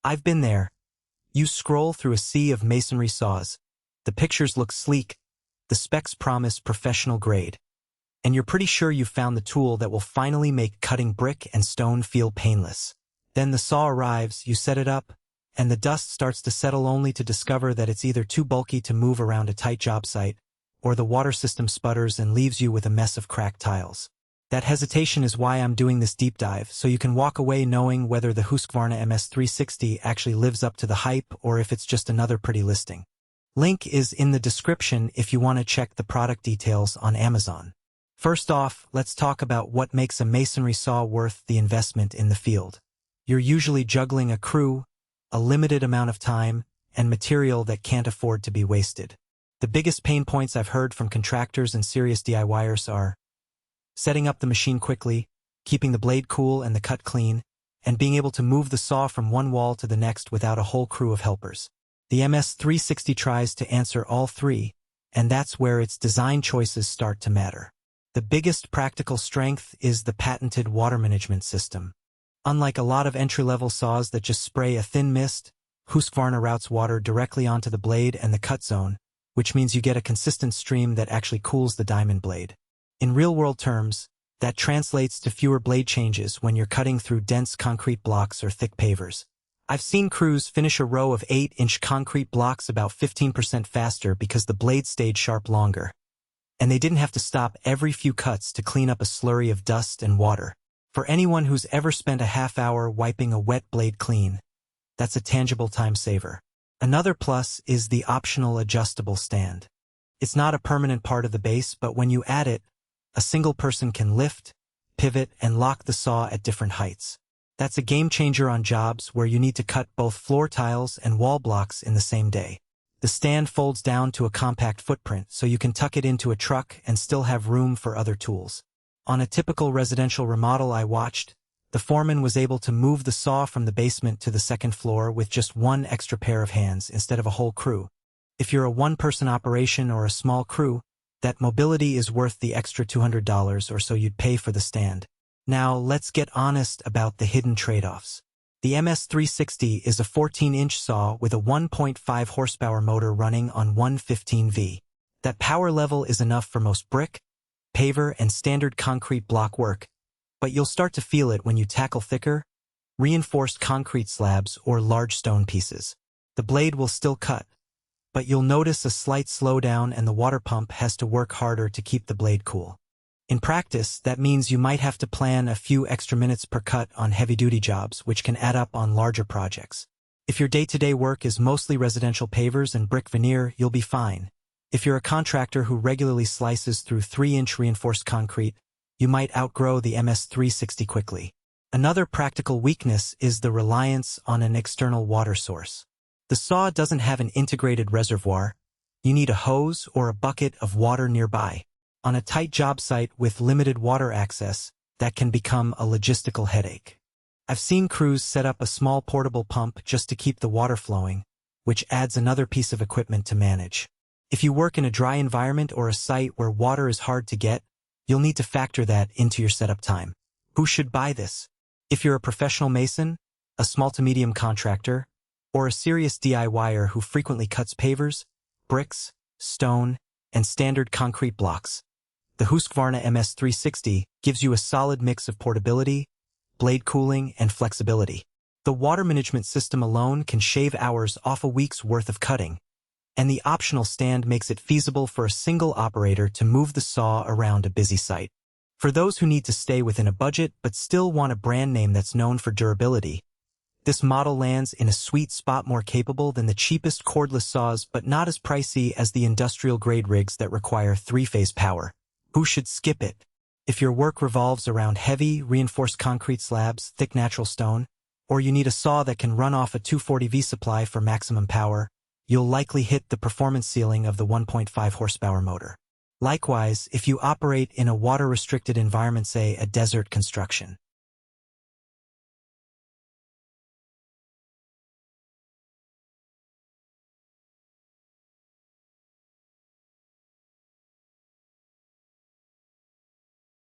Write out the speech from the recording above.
I've been there. You scroll through a sea of masonry saws. The pictures look sleek, the specs promise professional grade. And you're pretty sure you've found the tool that will finally make cutting brick and stone feel painless. Then the saw arrives, you set it up, and the dust starts to settle only to discover that it's either too bulky to move around a tight job site, or the water system sputters and leaves you with a mess of cracked tiles. That hesitation is why I'm doing this deep dive, so you can walk away knowing whether the Husqvarna MS360 actually lives up to the hype or if it's just another pretty listing. Link is in the description if you want to check the product details on Amazon. First off, let's talk about what makes a masonry saw worth the investment in the field. You're usually juggling a crew, a limited amount of time, and material that can't afford to be wasted. The biggest pain points I've heard from contractors and serious DIYers are setting up the machine quickly, keeping the blade cool and the cut clean, and being able to move the saw from one wall to the next without a whole crew of helpers. The MS360 tries to answer all three, and that's where its design choices start to matter. The biggest practical strength is the patented water management system. Unlike a lot of entry-level saws that just spray a thin mist, Husqvarna routes water directly onto the blade and the cut zone, which means you get a consistent stream that actually cools the diamond blade. In real-world terms, that translates to fewer blade changes when you're cutting through dense concrete blocks or thick pavers. I've seen crews finish a row of 8-inch concrete blocks about 15% faster because the blade stayed sharp longer, and they didn't have to stop every few cuts to clean up a slurry of dust and water. For anyone who's ever spent a half hour wiping a wet blade clean, that's a tangible time saver. Another plus is the optional adjustable stand. It's not a permanent part of the base, but when you add it, a single person can lift, pivot, and lock the saw at different heights. That's a game changer on jobs where you need to cut both floor tiles and wall blocks in the same day. The stand folds down to a compact footprint, so you can tuck it into a truck and still have room for other tools. On a typical residential remodel I watched, the foreman was able to move the saw from the basement to the second floor with just one extra pair of hands instead of a whole crew. If you're a one-person operation or a small crew, that mobility is worth the extra $200 or so you'd pay for the stand. Now, let's get honest about the hidden trade-offs. The MS360 is a 14-inch saw with a 1.5 horsepower motor running on 115V. That power level is enough for most brick, paver, and standard concrete block work, but you'll start to feel it when you tackle thicker, reinforced concrete slabs or large stone pieces. The blade will still cut, but you'll notice a slight slowdown and the water pump has to work harder to keep the blade cool. In practice, that means you might have to plan a few extra minutes per cut on heavy-duty jobs, which can add up on larger projects. If your day-to-day work is mostly residential pavers and brick veneer, you'll be fine. If you're a contractor who regularly slices through 3-inch reinforced concrete, you might outgrow the MS360 quickly. Another practical weakness is the reliance on an external water source. The saw doesn't have an integrated reservoir. You need a hose or a bucket of water nearby. On a tight job site with limited water access, that can become a logistical headache. I've seen crews set up a small portable pump just to keep the water flowing, which adds another piece of equipment to manage. If you work in a dry environment or a site where water is hard to get, you'll need to factor that into your setup time. Who should buy this? If you're a professional mason, a small to medium contractor, or a serious DIYer who frequently cuts pavers, bricks, stone, and standard concrete blocks, the Husqvarna MS360 gives you a solid mix of portability, blade cooling, and flexibility. The water management system alone can shave hours off a week's worth of cutting, and the optional stand makes it feasible for a single operator to move the saw around a busy site. For those who need to stay within a budget but still want a brand name that's known for durability, this model lands in a sweet spot, more capable than the cheapest cordless saws but not as pricey as the industrial-grade rigs that require 3-phase power. Who should skip it? If your work revolves around heavy, reinforced concrete slabs, thick natural stone, or you need a saw that can run off a 240V supply for maximum power, you'll likely hit the performance ceiling of the 1.5 horsepower motor. Likewise, if you operate in a water-restricted environment, say a desert construction,